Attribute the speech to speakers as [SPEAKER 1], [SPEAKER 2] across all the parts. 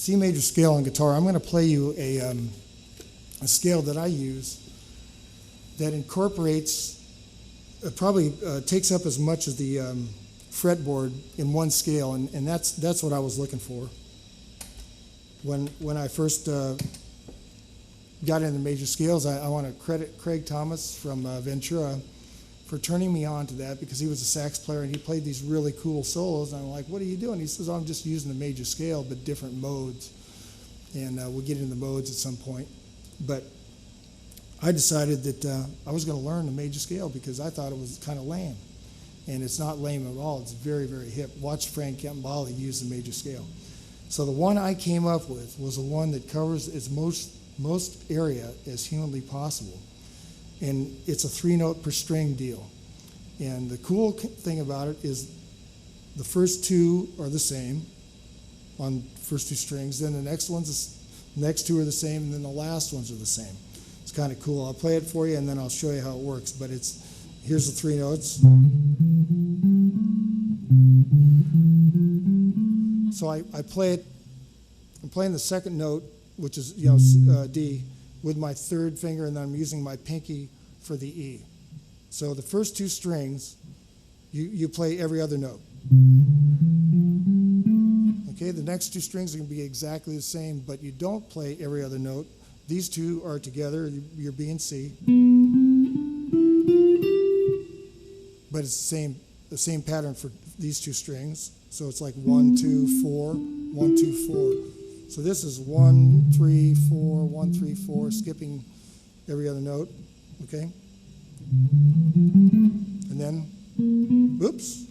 [SPEAKER 1] C major scale on guitar, I'm going to play you a scale that I use that incorporates, probably takes up as much as the fretboard in one scale, and that's what I was looking for when I first got into major scales. I want to credit Craig Thomas from Ventura for turning me on to that, because he was a sax player and he played these really cool solos, and I'm like, what are you doing? He says, oh, I'm just using the major scale but different modes, and we'll get into the modes at some point. But I decided that I was going to learn the major scale because I thought it was kind of lame, and it's not lame at all. It's very, very hip. Watch Frank Campbell use the major scale. So the one I came up with was the one that covers as most area as humanly possible. And it's a 3-note per string deal. And the cool thing about it is the first two are the same on first two strings, then the next two are the same, and then the last ones are the same. It's kind of cool. I'll play it for you and then I'll show you how it works. But here's the 3 notes. So I play it, I'm playing the second note, which is D, with my third finger, and then I'm using my pinky for the E. So the first two strings, you play every other note. Okay, the next two strings are going to be exactly the same, but you don't play every other note. These two are together, you're B and C. But it's the same pattern for these two strings. So it's like 1, 2, 4, 1, 2, 4. So this is 1, 3, 4, 1, 3, 4, skipping every other note, okay? And then, oops.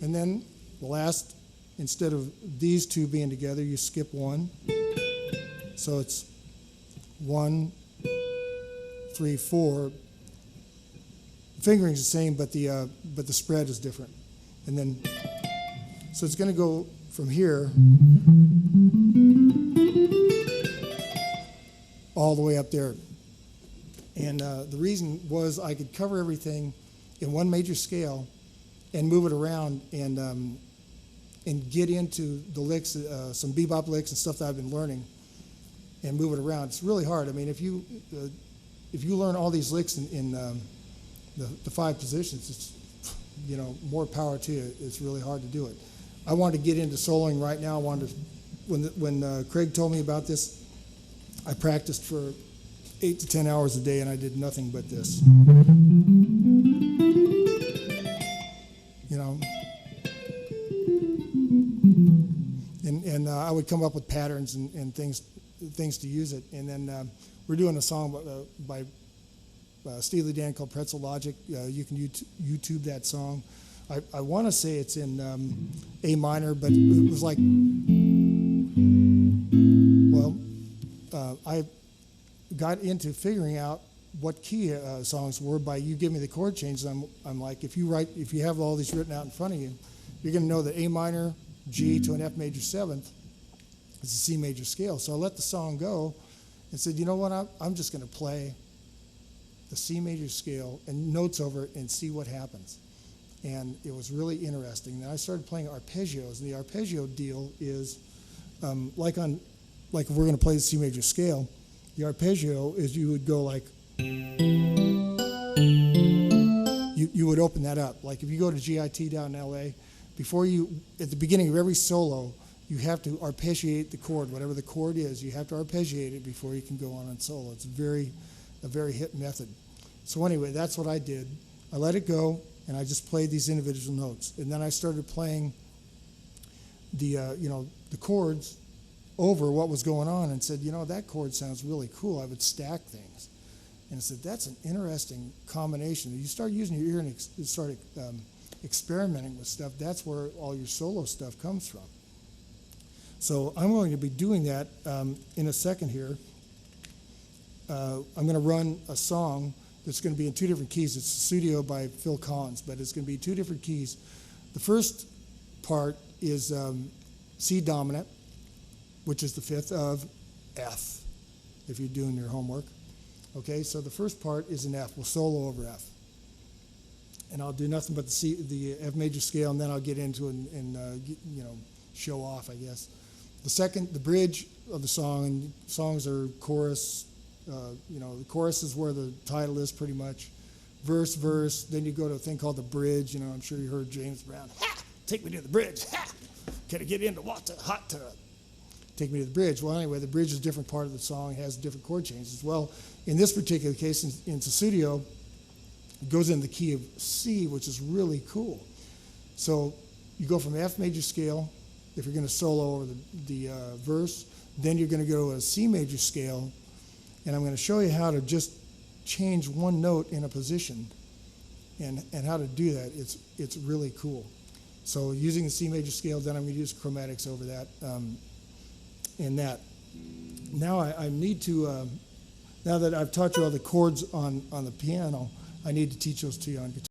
[SPEAKER 1] And then the last, instead of these two being together, you skip 1. So it's 1, 3, 4. The fingering is the same, but the spread is different. And then, so it's going to go from here all the way up there. And the reason was I could cover everything in one major scale and move it around and get into the licks, some bebop licks and stuff that I've been learning, and move it around. It's really hard. I mean, if you learn all these licks in the 5 positions, it's, more power to you. It's really hard to do it. I wanted to get into soloing right now. When Craig told me about this, I practiced for 8 to 10 hours a day, and I did nothing but this. And I would come up with patterns and things to use it. And then we're doing a song by Steely Dan called Pretzel Logic. You can YouTube that song. I want to say it's in A minor, but it was like, I got into figuring out what key songs were by you give me the chord changes. I'm like, if you have all these written out in front of you, you're going to know that A minor, G to an F major 7th is a C major scale. So I let the song go and said, you know what, I'm just going to play the C major scale and notes over it and see what happens. And it was really interesting. Then I started playing arpeggios, and the arpeggio deal is like if we're going to play the C major scale, the arpeggio is you would go like, you would open that up. Like if you go to GIT down in LA, at the beginning of every solo, you have to arpeggiate the chord. Whatever the chord is, you have to arpeggiate it before you can go on solo. It's a very hip method. So anyway, that's what I did. I let it go, and I just played these individual notes. And then I started playing the chords over what was going on and said, that chord sounds really cool. I would stack things. And I said, that's an interesting combination. You start using your ear and start experimenting with stuff. That's where all your solo stuff comes from. So I'm going to be doing that in a second here. I'm going to run a song that's going to be in 2 different keys. It's a studio by Phil Collins, but it's going to be 2 different keys. The first part is C dominant, which is the 5th of F, if you're doing your homework. Okay, so the first part is an F. We'll solo over F. and I'll do nothing but the F major scale, and then I'll get into it and show off, I guess. The bridge of the song, and songs are chorus. The chorus is where the title is pretty much. Verse, verse. Then you go to a thing called the bridge. I'm sure you heard James Brown. Ha! Take me to the bridge. Ha! Can I get in the water? Hot tub. Take me to the bridge. Well, anyway, the bridge is a different part of the song. It has different chord changes. Well, in this particular case, in Sussudio, it goes in the key of C, which is really cool. So you go from F major scale, if you're going to solo over the verse, then you're going to go to a C major scale, and I'm going to show you how to just change one note in a position and how to do that. It's really cool. So using the C major scale, then I'm going to use chromatics over that and that. Now I need to, now that I've taught you all the chords on the piano, I need to teach those to you on guitar.